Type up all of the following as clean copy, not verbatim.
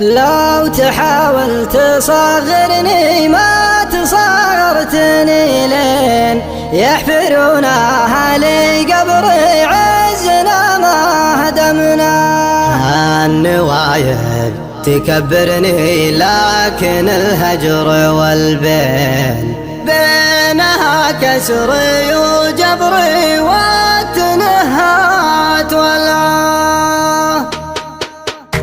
لو تحاول تصغرني ما تصغرتني لين يحفرونها لي قبري عزنا ما هدمنا. النوايب تكبرني لكن الهجر والبين بينها كسري وجبري والتنهات والله.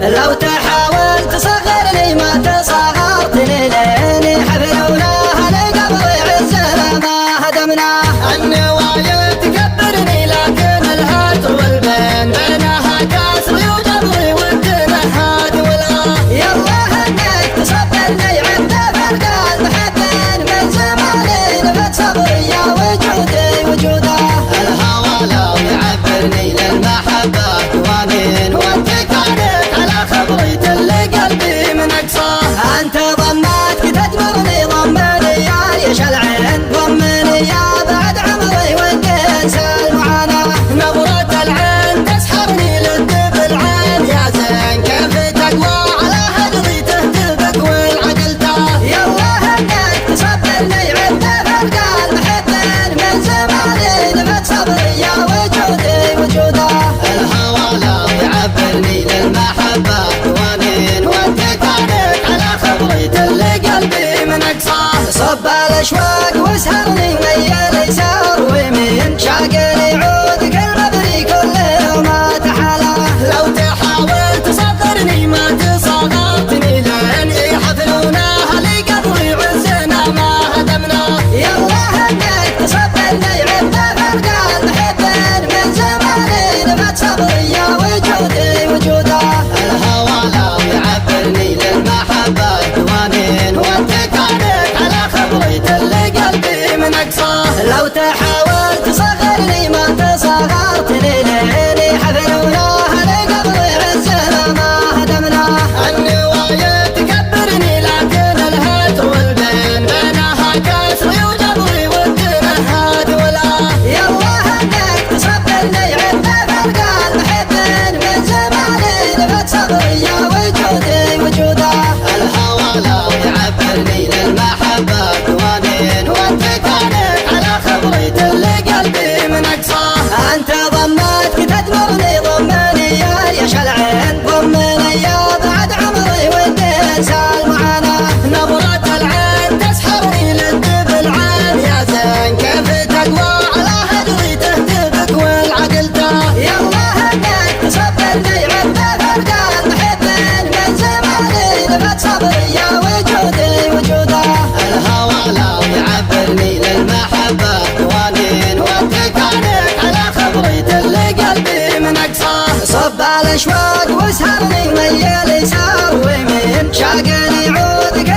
لو تحاول تصغرني ما تصغرتني لين حفلوناها لقبري عزنا ما هدمنا. النوايب تكبرني لكن الهجر والبين بينها كسري وجبري والتنهات والله. يلا انك تصبرني عند فرق المحبين من زماني نبت صبري يا وجودي وجوده. الهوى لو يعبرني للمحبة وامين وانت كانت على خبري تلي قلبي من اقصاه. انت ضمتك تجبرني ضمني يا عيش العين ضمني يا بعد عمري وتنسى المعاناة. نظرة العين تسحرني للدب العين يا زين كيف تقوى على هجري تهتبك والعقل تاه. يلا انك تصبرني عند فرق المحبين من زماني نبت صبري يا وجودي وجوده. الهوى لو يعبرني للمحبة وامين وانت كانت على خبري تلي قلبي من اقصاه. صب الاشواق واسهرني ميل يسار ويمين شاقني عودك المبري كل ما تحالى. لو تحاول تصغرني ما تصغرتني لين يحفلوناها لي قبري عزنا ما هدمنا. يلا انك تصبرني عند فرق المحبين من زماني نبت صبري يا وجودي وجوده. الهوى لو يعبرني للمحبة وامين وانت كانت على خبري تلي قلبي من اقصاه. لو تحاول تصغرني ما تصغرتني لين حفلوناها لقبري عزنا ما هدمنا. النوايب تكبرني لكن الهجر والبين بينها كسري وجبري والتنهات والآه. يلا انك تصبرني عند فرق المحبين من زماني نبت صبري يا وجودي وجوده. الهوى لو يعبرني للمحبة وامين وانت كانت على خبري تلي قلبي من اقصاه. انت ضمتك تجبرني ضمني يا عيش العين ضمني يا بعد عمري وتنسى المعاناة. نظرة العين تسحرني للدب العين يا زين كيف تقوى على هجري تهتبك والعقل تاه. يلا انك تصبرني عند فرق المحبين من زماني نبت صبري يا وجودي وجوده. الهوى لو يعبرني للمحبة وامين وانت كانت على خبري تلي قلبي من اقصاه. صب الاشواق واسهرني ميل يسار ويمين شاقني عودك